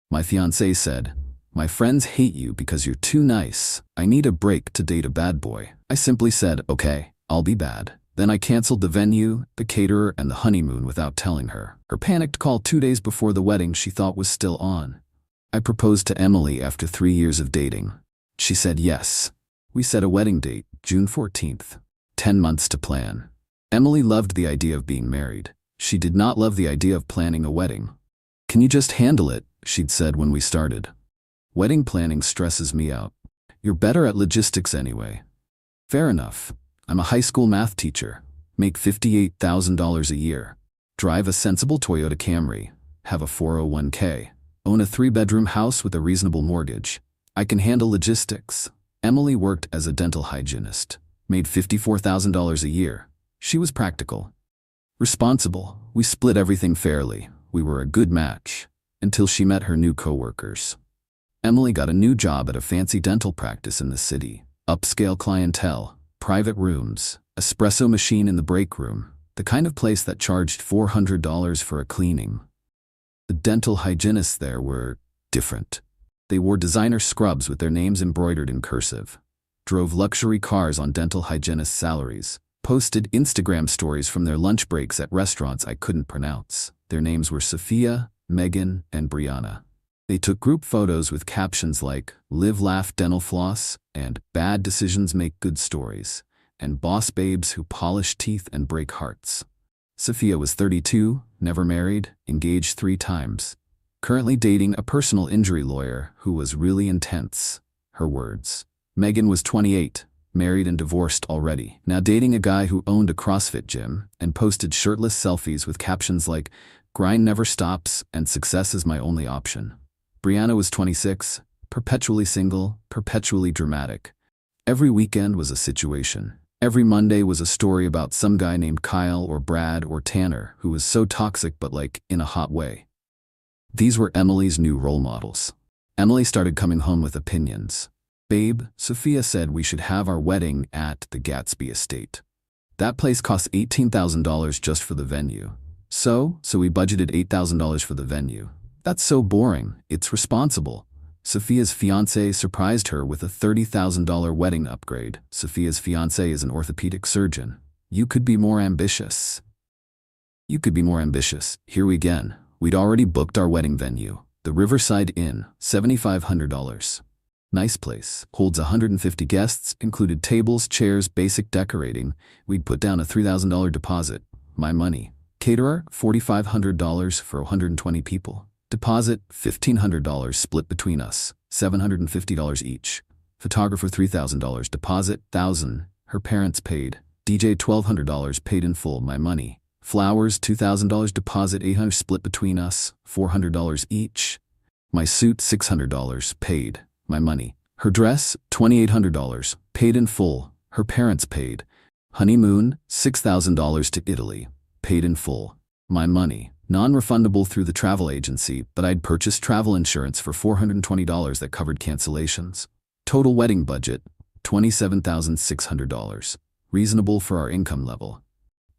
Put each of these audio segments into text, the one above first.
My fiancé said, "My friends hate you because you're too nice. I need a break to date a bad boy." I simply said, "Okay, I'll be bad." Then I canceled the venue, the caterer, and the honeymoon without telling her. Her panicked call 2 days before the wedding she thought was still on. I proposed to Emily after 3 years of dating. She said yes. We set a wedding date, June 14th. 10 months to plan. Emily loved the idea of being married. She did not love the idea of planning a wedding. "Can you just handle it?" she'd said when we started. "Wedding planning stresses me out." "You're better at logistics anyway." "Fair enough. I'm a high school math teacher. Make $58,000 a year. Drive a sensible Toyota Camry. Have a 401k. Own a 3-bedroom house with a reasonable mortgage. I can handle logistics." Emily worked as a dental hygienist. Made $54,000 a year. She was practical. Responsible. We split everything fairly. We were a good match. Until she met her new coworkers. Emily got a new job at a fancy dental practice in the city. Upscale clientele. Private rooms, espresso machine in the break room, the kind of place that charged $400 for a cleaning. The dental hygienists there were different. They wore designer scrubs with their names embroidered in cursive, drove luxury cars on dental hygienists' salaries, posted Instagram stories from their lunch breaks at restaurants I couldn't pronounce. Their names were Sophia, Megan, and Brianna. They took group photos with captions like, "Live, laugh, dental floss," and "Bad decisions make good stories," and "Boss babes who polish teeth and break hearts." Sophia was 32, never married, engaged 3 times. Currently dating a personal injury lawyer who was really intense. Her words. Megan was 28, married and divorced already, now dating a guy who owned a CrossFit gym and posted shirtless selfies with captions like, "Grind never stops," and "Success is my only option." Brianna was 26, perpetually single, perpetually dramatic. Every weekend was a situation. Every Monday was a story about some guy named Kyle or Brad or Tanner who was so toxic but like in a hot way. These were Emily's new role models. Emily started coming home with opinions. "Babe, Sophia said we should have our wedding at the Gatsby estate. That place costs $18,000 just for the venue. So we budgeted $8,000 for the venue. That's so boring. It's responsible." Sophia's fiancé surprised her with a $30,000 wedding upgrade. Sophia's fiancé is an orthopedic surgeon. You could be more ambitious. Here we again. We'd already booked our wedding venue, the Riverside Inn, $7,500. Nice place. Holds 150 guests, included tables, chairs, basic decorating. We'd put down a $3,000 deposit. My money. Caterer, $4,500 for 120 people. Deposit, $1,500 split between us, $750 each. Photographer, $3,000. Deposit, $1,000. Her parents paid. DJ, $1,200 paid in full, my money. Flowers, $2,000. Deposit, $800 split between us, $400 each. My suit, $600 paid, my money. Her dress, $2,800 paid in full. Her parents paid. Honeymoon, $6,000 to Italy, paid in full, my money. Non-refundable through the travel agency, but I'd purchased travel insurance for $420 that covered cancellations. Total wedding budget, $27,600. Reasonable for our income level.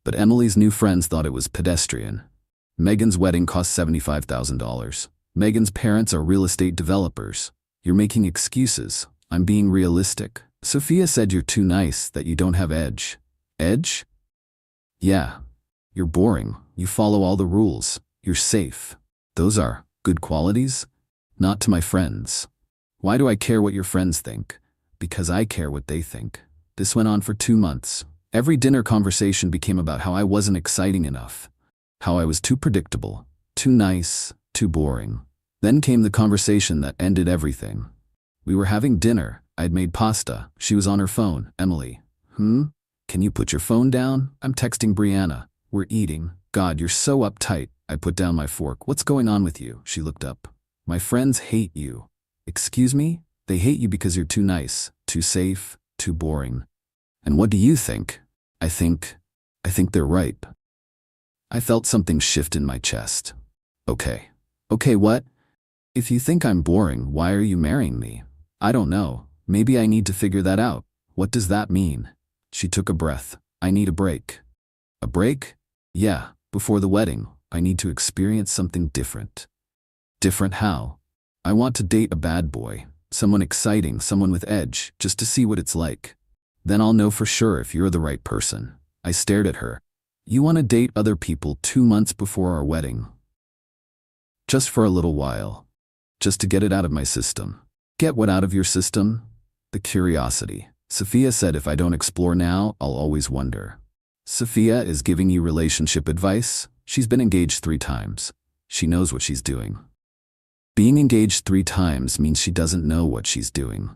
But Emily's new friends thought it was pedestrian. Megan's wedding cost $75,000. Megan's parents are real estate developers. You're making excuses. I'm being realistic. Sophia said you're too nice, that you don't have edge. Edge? Yeah. You're boring. You follow all the rules. You're safe. Those are good qualities? Not to my friends. Why do I care what your friends think? Because I care what they think. This went on for 2 months. Every dinner conversation became about how I wasn't exciting enough. How I was too predictable, too nice, too boring. Then came the conversation that ended everything. We were having dinner. I'd made pasta. She was on her phone. Emily. Can you put your phone down? I'm texting Brianna. We're eating. God, you're so uptight. I put down my fork. What's going on with you? She looked up. My friends hate you. Excuse me? They hate you because you're too nice, too safe, too boring. And what do you think? I think they're right. I felt something shift in my chest. Okay, what? If you think I'm boring, why are you marrying me? I don't know. Maybe I need to figure that out. What does that mean? She took a breath. I need a break. A break? Yeah, before the wedding, I need to experience something different. Different how? I want to date a bad boy, someone exciting, someone with edge, just to see what it's like. Then I'll know for sure if you're the right person. I stared at her. You want to date other people 2 months before our wedding? Just for a little while. Just to get it out of my system. Get what out of your system? The curiosity. Sophia said if I don't explore now, I'll always wonder. Sophia is giving you relationship advice? She's been engaged 3 times. She knows what she's doing. Being engaged 3 times means she doesn't know what she's doing.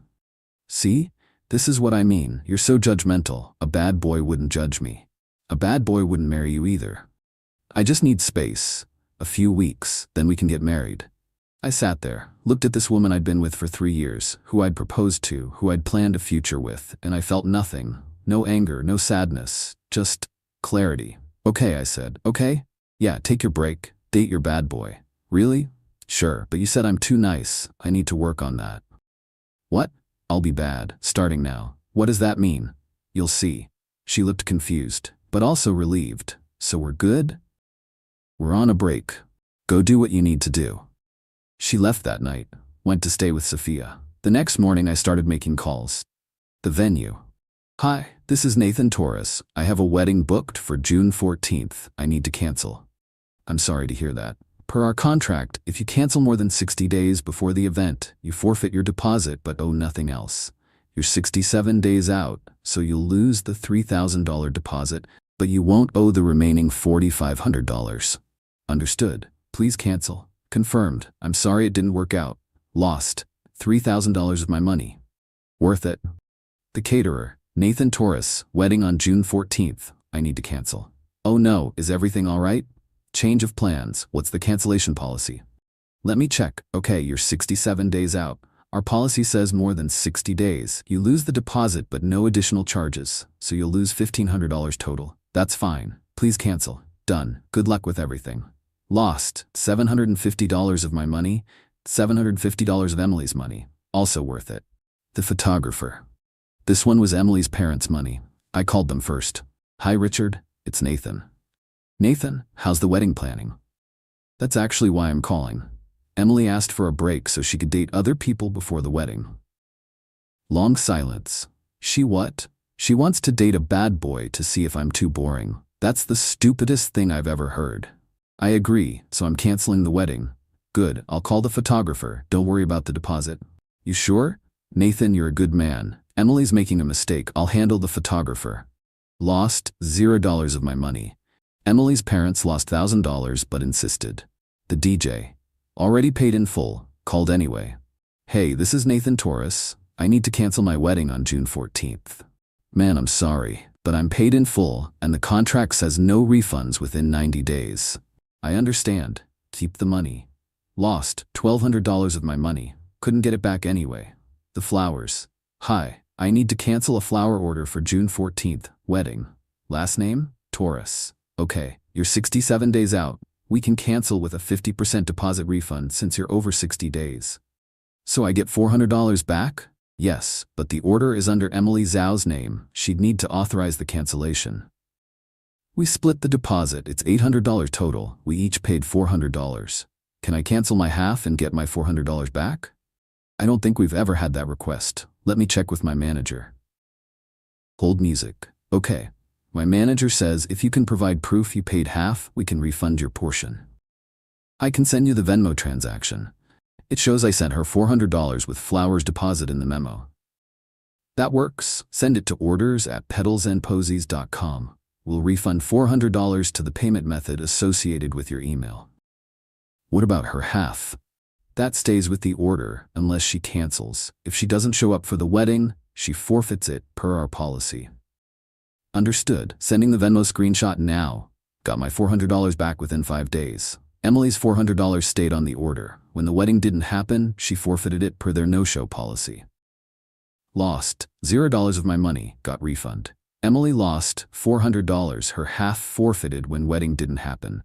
See? This is what I mean. You're so judgmental. A bad boy wouldn't judge me. A bad boy wouldn't marry you either. I just need space. A few weeks, then we can get married. I sat there, looked at this woman I'd been with for 3 years, who I'd proposed to, who I'd planned a future with, and I felt nothing. No anger, no sadness, just clarity. Okay, I said. Okay? Yeah, take your break. Date your bad boy. Really? Sure, but you said I'm too nice. I need to work on that. What? I'll be bad, starting now. What does that mean? You'll see. She looked confused, but also relieved. So we're good? We're on a break. Go do what you need to do. She left that night, went to stay with Sophia. The next morning I started making calls. The venue. Hi, this is Nathan Torres. I have a wedding booked for June 14th. I need to cancel. I'm sorry to hear that. Per our contract, if you cancel more than 60 days before the event, you forfeit your deposit but owe nothing else. You're 67 days out, so you'll lose the $3,000 deposit, but you won't owe the remaining $4,500. Understood. Please cancel. Confirmed. I'm sorry it didn't work out. Lost. $3,000 of my money. Worth it. The caterer. Nathan Torres. Wedding on June 14th. I need to cancel. Oh no, is everything all right? Change of plans. What's the cancellation policy? Let me check. Okay, you're 67 days out. Our policy says more than 60 days. You lose the deposit but no additional charges, so you'll lose $1,500 total. That's fine. Please cancel. Done. Good luck with everything. Lost. $750 of my money. $750 of Emily's money. Also worth it. The photographer. This one was Emily's parents' money. I called them first. Hi Richard, it's Nathan. Nathan, how's the wedding planning? That's actually why I'm calling. Emily asked for a break so she could date other people before the wedding. Long silence. She what? She wants to date a bad boy to see if I'm too boring. That's the stupidest thing I've ever heard. I agree, so I'm canceling the wedding. Good, I'll call the photographer. Don't worry about the deposit. You sure? Nathan, you're a good man. Emily's making a mistake. I'll handle the photographer. Lost $0 of my money. Emily's parents lost $1,000 but insisted. The DJ. Already paid in full. Called anyway. Hey, this is Nathan Torres. I need to cancel my wedding on June 14th. Man, I'm sorry, but I'm paid in full and the contract says no refunds within 90 days. I understand. Keep the money. Lost $1,200 of my money. Couldn't get it back anyway. The flowers. Hi, I need to cancel a flower order for June 14th. Wedding. Last name? Torres. Okay, you're 67 days out. We can cancel with a 50% deposit refund since you're over 60 days. So I get $400 back? Yes, but the order is under Emily Zhao's name. She'd need to authorize the cancellation. We split the deposit. It's $800 total. We each paid $400. Can I cancel my half and get my $400 back? I don't think we've ever had that request. Let me check with my manager. Hold music. Okay. My manager says if you can provide proof you paid half, we can refund your portion. I can send you the Venmo transaction. It shows I sent her $400 with flowers deposit in the memo. That works. Send it to orders@petalsandposies.com. We'll refund $400 to the payment method associated with your email. What about her half? That stays with the order unless she cancels. If she doesn't show up for the wedding, she forfeits it per our policy. Understood. Sending the Venmo screenshot now. Got my $400 back within 5 days. Emily's $400 stayed on the order. When the wedding didn't happen, she forfeited it per their no-show policy. Lost $0 of my money. Got refund. Emily lost $400, her half forfeited when wedding didn't happen.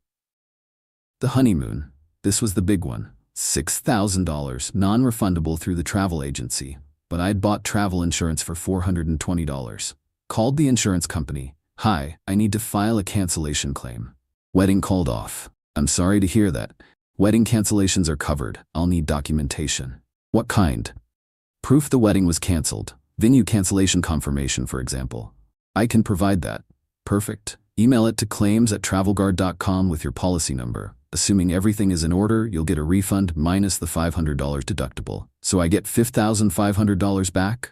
The honeymoon. This was the big one. $6,000 non-refundable through the travel agency, but I'd bought travel insurance for $420. Called the insurance company. Hi, I need to file a cancellation claim. Wedding called off. I'm sorry to hear that. Wedding cancellations are covered. I'll need documentation. What kind? Proof the wedding was canceled. Venue cancellation confirmation, for example. I can provide that. Perfect. Email it to claims@travelguard.com with your policy number. Assuming everything is in order, you'll get a refund minus the $500 deductible. So I get $5,500 back?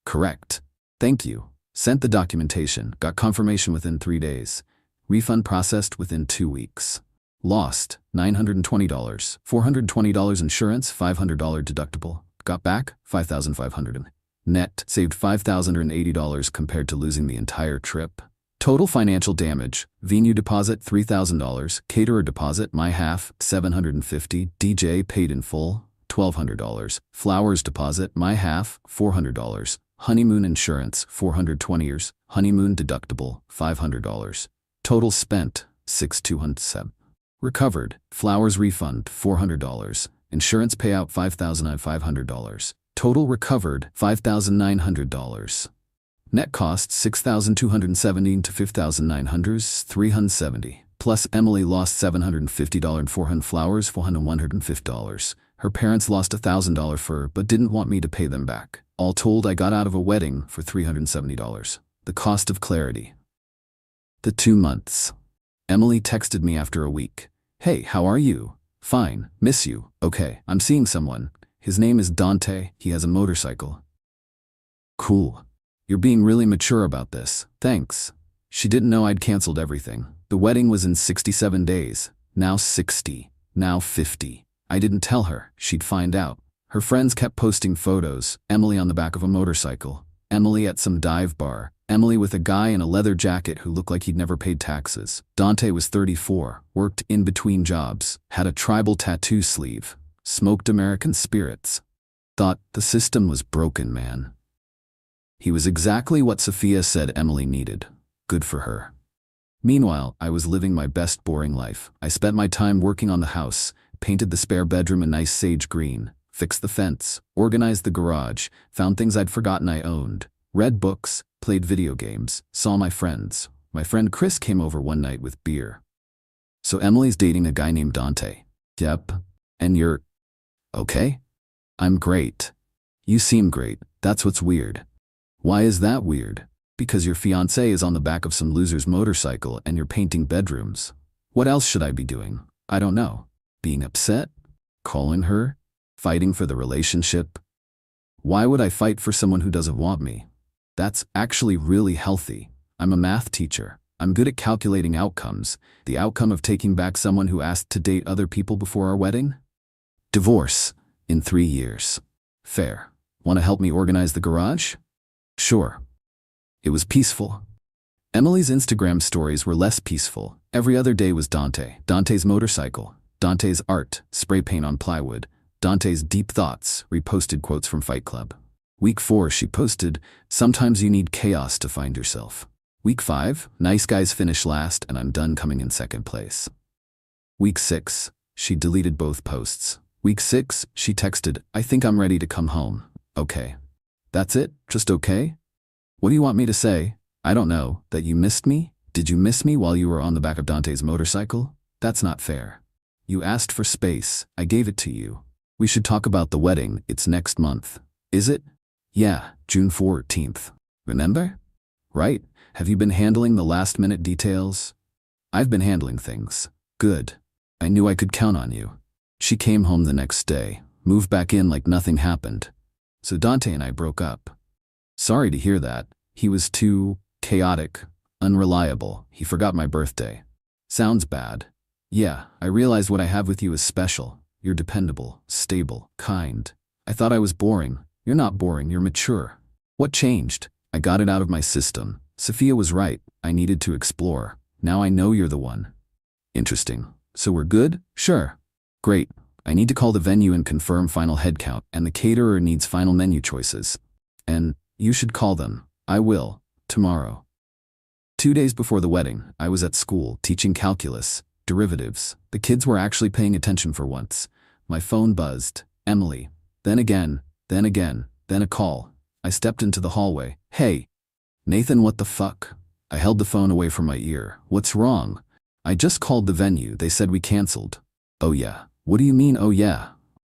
Correct. Thank you. Sent the documentation. Got confirmation within 3 days. Refund processed within 2 weeks. Lost, $920. $420 insurance, $500 deductible. Got back, $5,500. Net, saved $5,080 compared to losing the entire trip. Total financial damage: venue deposit $3,000, caterer deposit my half $750, DJ paid in full $1,200, flowers deposit my half $400, honeymoon insurance $420, honeymoon deductible $500. Total spent $6,207. Recovered: flowers refund $400, insurance payout $5,500. Total recovered $5,900. Net cost $6,217 to $5,900, $370. Plus Emily lost $750 and $400 flowers, $450. Her parents lost $1,000 for but didn't want me to pay them back. All told, I got out of a wedding for $370. The cost of clarity. The 2 months. Emily texted me after a week. Hey, how are you? Fine, miss you. Okay, I'm seeing someone. His name is Dante, he has a motorcycle. Cool. You're being really mature about this. Thanks. She didn't know I'd canceled everything. The wedding was in 67 days. Now 60. Now 50. I didn't tell her. She'd find out. Her friends kept posting photos. Emily on the back of a motorcycle. Emily at some dive bar. Emily with a guy in a leather jacket who looked like he'd never paid taxes. Dante was 34, worked in between jobs, had a tribal tattoo sleeve, smoked American spirits. Thought the system was broken, man. He was exactly what Sophia said Emily needed. Good for her. Meanwhile, I was living my best boring life. I spent my time working on the house, painted the spare bedroom a nice sage green, fixed the fence, organized the garage, found things I'd forgotten I owned, read books, played video games, saw my friends. My friend Chris came over one night with beer. So Emily's dating a guy named Dante. Yep. And you're okay? I'm great. You seem great. That's what's weird. Why is that weird? Because your fiancé is on the back of some loser's motorcycle and you're painting bedrooms. What else should I be doing? I don't know. Being upset? Calling her? Fighting for the relationship? Why would I fight for someone who doesn't want me? That's actually really healthy. I'm a math teacher. I'm good at calculating outcomes. The outcome of taking back someone who asked to date other people before our wedding? Divorce. In 3 years. Fair. Want to help me organize the garage? Sure. It was peaceful. Emily's Instagram stories were less peaceful. Every other day was Dante. Dante's motorcycle. Dante's art, spray paint on plywood. Dante's deep thoughts, reposted quotes from Fight Club. Week 4, she posted, "Sometimes you need chaos to find yourself." Week 5, "Nice guys finish last and I'm done coming in second place." Week 6, she deleted both posts. Week 6, she texted, "I think I'm ready to come home." Okay. That's it? Just okay? What do you want me to say? I don't know. That you missed me? Did you miss me while you were on the back of Dante's motorcycle? That's not fair. You asked for space. I gave it to you. We should talk about the wedding. It's next month. Is it? Yeah, June 14th. Remember? Right. Have you been handling the last-minute details? I've been handling things. Good. I knew I could count on you. She came home the next day, moved back in like nothing happened. So Dante and I broke up. Sorry to hear that. He was too chaotic, unreliable. He forgot my birthday. Sounds bad. Yeah, I realize what I have with you is special. You're dependable, stable, kind. I thought I was boring. You're not boring, you're mature. What changed? I got it out of my system. Sophia was right. I needed to explore. Now I know you're the one. Interesting. So we're good? Sure. Great. I need to call the venue and confirm final head count, and the caterer needs final menu choices. And you should call them. I will. Tomorrow. 2 days before the wedding, I was at school teaching calculus, derivatives. The kids were actually paying attention for once. My phone buzzed. Emily. Then again, then again, then a call. I stepped into the hallway. Hey. Nathan, what the fuck? I held the phone away from my ear. What's wrong? I just called the venue. They said we canceled. Oh yeah. What do you mean, oh yeah?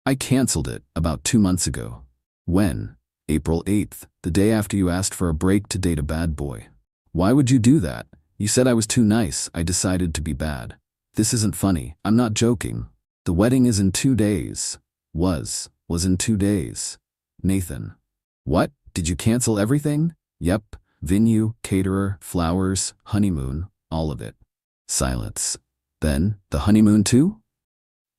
I canceled it about 2 months ago. When? April 8th, the day after you asked for a break to date a bad boy. Why would you do that? You said I was too nice, I decided to be bad. This isn't funny, I'm not joking. The wedding is in 2 days. Was in 2 days. Nathan. What? Did you cancel everything? Yep. Venue, caterer, flowers, honeymoon, all of it. Silence. Then, the honeymoon too?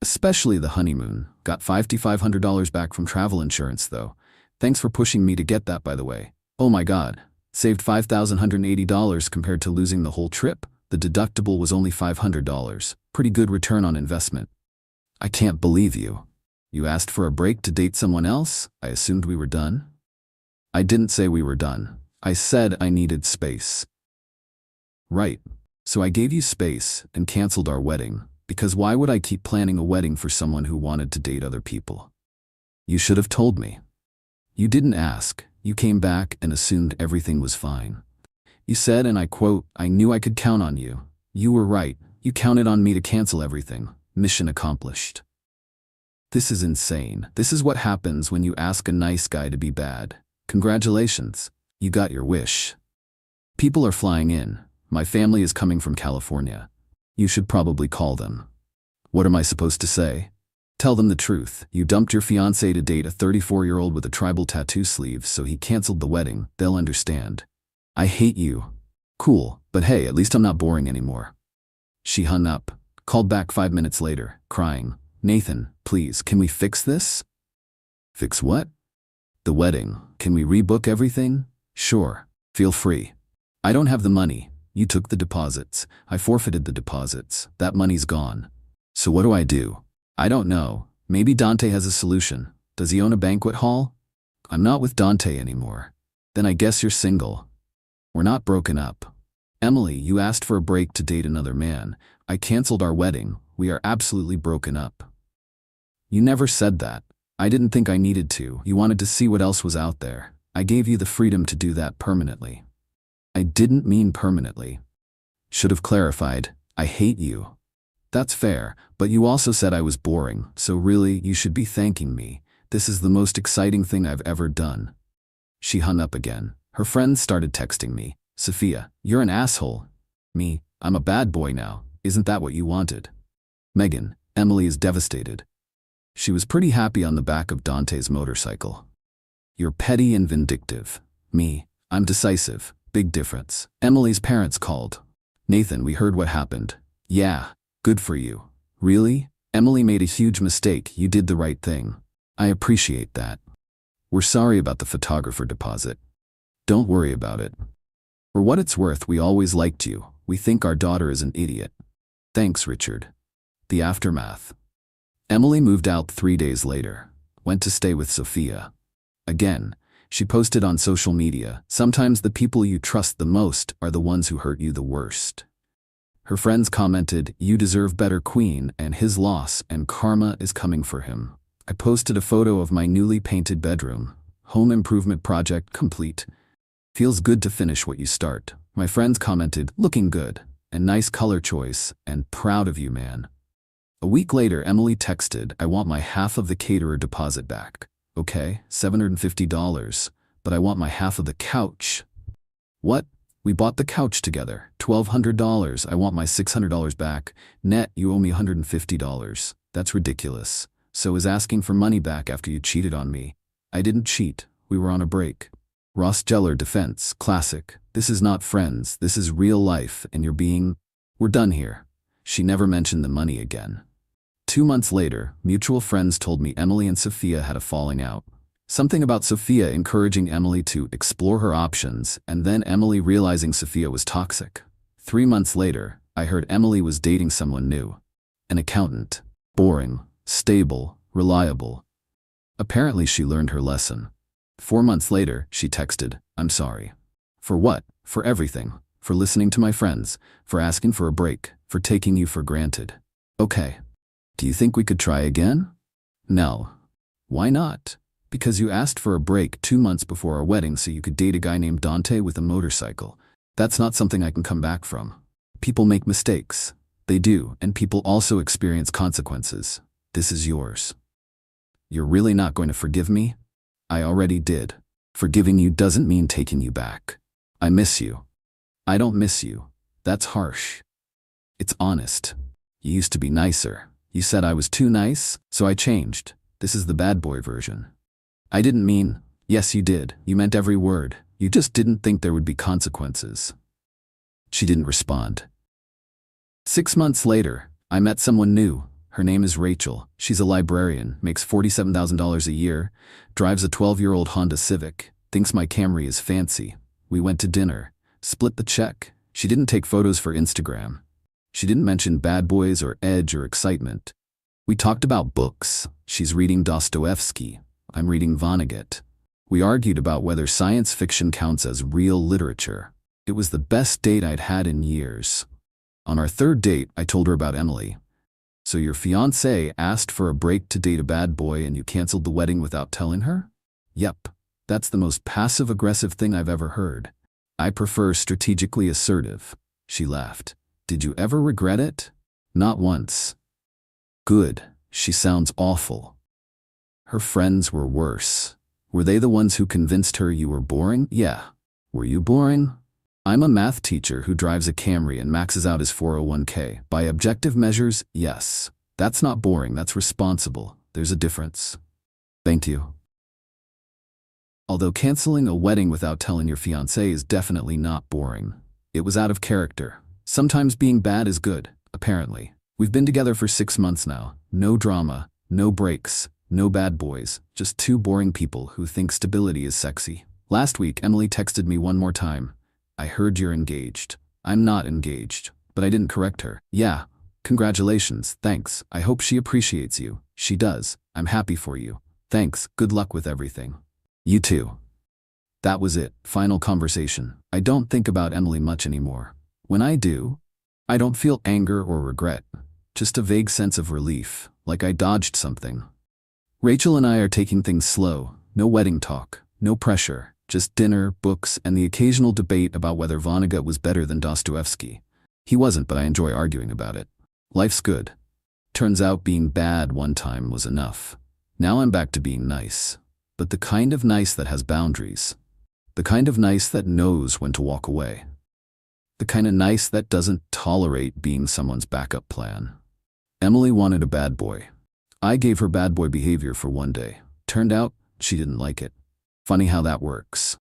Especially the honeymoon. Got $5,500 back from travel insurance though. Thanks for pushing me to get that, by the way. Oh my god. Saved $5,180 compared to losing the whole trip. The deductible was only $500. Pretty good return on investment. I can't believe you. You asked for a break to date someone else? I assumed we were done? I didn't say we were done. I said I needed space. Right. So I gave you space and canceled our wedding, because why would I keep planning a wedding for someone who wanted to date other people? You should have told me. You didn't ask. You came back and assumed everything was fine. You said, and I quote, I knew I could count on you. You were right. You counted on me to cancel everything. Mission accomplished. This is insane. This is what happens when you ask a nice guy to be bad. Congratulations. You got your wish. People are flying in. My family is coming from California. You should probably call them. What am I supposed to say? Tell them the truth. You dumped your fiancé to date a 34-year-old with a tribal tattoo sleeve, so he canceled the wedding. They'll understand. I hate you. Cool, but hey, at least I'm not boring anymore. She hung up, called back 5 minutes later, crying, Nathan, please, can we fix this? Fix what? The wedding. Can we rebook everything? Sure. Feel free. I don't have the money. You took the deposits. I forfeited the deposits. That money's gone. So what do I do? I don't know. Maybe Dante has a solution. Does he own a banquet hall? I'm not with Dante anymore. Then I guess you're single. We're not broken up. Emily, you asked for a break to date another man. I canceled our wedding. We are absolutely broken up. You never said that. I didn't think I needed to. You wanted to see what else was out there. I gave you the freedom to do that permanently. I didn't mean permanently. Should have clarified, I hate you. That's fair, but you also said I was boring, so really, you should be thanking me. This is the most exciting thing I've ever done. She hung up again. Her friends started texting me. Sophia, you're an asshole. Me, I'm a bad boy now. Isn't that what you wanted? Megan, Emily is devastated. She was pretty happy on the back of Dante's motorcycle. You're petty and vindictive. Me, I'm decisive. Big difference. Emily's parents called. Nathan, we heard what happened. Yeah, good for you. Really? Emily made a huge mistake. You did the right thing. I appreciate that. We're sorry about the photographer deposit. Don't worry about it. For what it's worth, we always liked you. We think our daughter is an idiot. Thanks, Richard. The aftermath. Emily moved out 3 days later. Went to stay with Sophia. Again, she posted on social media, sometimes the people you trust the most are the ones who hurt you the worst. Her friends commented, you deserve better, queen, and his loss and karma is coming for him. I posted a photo of my newly painted bedroom. Home improvement project complete. Feels good to finish what you start. My friends commented, looking good, and nice color choice, and proud of you, man. A week later, Emily texted, I want my half of the caterer deposit back. Okay, $750, but I want my half of the couch. What? We bought the couch together. $1,200. I want my $600 back. Net, you owe me $150. That's ridiculous. So is asking for money back after you cheated on me. I didn't cheat. We were on a break. Ross Geller defense, classic. This is not Friends. This is real life, and we're done here. She never mentioned the money again. 2 months later, mutual friends told me Emily and Sophia had a falling out. Something about Sophia encouraging Emily to explore her options, and then Emily realizing Sophia was toxic. 3 months later, I heard Emily was dating someone new. An accountant. Boring, stable, reliable. Apparently she learned her lesson. 4 months later, she texted, I'm sorry. For what? For everything. For listening to my friends. For asking for a break. For taking you for granted. Okay. Do you think we could try again? No. Why not? Because you asked for a break 2 months before our wedding so you could date a guy named Dante with a motorcycle. That's not something I can come back from. People make mistakes. They do, and people also experience consequences. This is yours. You're really not going to forgive me? I already did. Forgiving you doesn't mean taking you back. I miss you. I don't miss you. That's harsh. It's honest. You used to be nicer. You said I was too nice, so I changed. This is the bad boy version. I didn't mean, yes you did. You meant every word. You just didn't think there would be consequences. She didn't respond. 6 months later, I met someone new. Her name is Rachel. She's a librarian, makes $47,000 a year, drives a 12-year-old Honda Civic, thinks my Camry is fancy. We went to dinner, split the check. She didn't take photos for Instagram. She didn't mention bad boys or edge or excitement. We talked about books. She's reading Dostoevsky. I'm reading Vonnegut. We argued about whether science fiction counts as real literature. It was the best date I'd had in years. On our third date, I told her about Emily. So your fiancé asked for a break to date a bad boy and you canceled the wedding without telling her? Yep, that's the most passive-aggressive thing I've ever heard. I prefer strategically assertive. She laughed. Did you ever regret it? Not once. Good. She sounds awful. Her friends were worse. Were they the ones who convinced her you were boring? Yeah. Were you boring? I'm a math teacher who drives a Camry and maxes out his 401k. By objective measures, yes. That's not boring, that's responsible. There's a difference. Thank you. Although canceling a wedding without telling your fiancé is definitely not boring. It was out of character. Sometimes being bad is good, apparently. We've been together for 6 months now. No drama, no breaks, no bad boys, just two boring people who think stability is sexy. Last week, Emily texted me one more time. I heard you're engaged. I'm not engaged, but I didn't correct her. Yeah, congratulations, thanks. I hope she appreciates you. She does. I'm happy for you. Thanks, good luck with everything. You too. That was it, final conversation. I don't think about Emily much anymore. When I do, I don't feel anger or regret, just a vague sense of relief, like I dodged something. Rachel and I are taking things slow, no wedding talk, no pressure, just dinner, books, and the occasional debate about whether Vonnegut was better than Dostoevsky. He wasn't, but I enjoy arguing about it. Life's good. Turns out being bad one time was enough. Now I'm back to being nice. But the kind of nice that has boundaries. The kind of nice that knows when to walk away. The kind of nice that doesn't tolerate being someone's backup plan. Emily wanted a bad boy. I gave her bad boy behavior for one day. Turned out, she didn't like it. Funny how that works.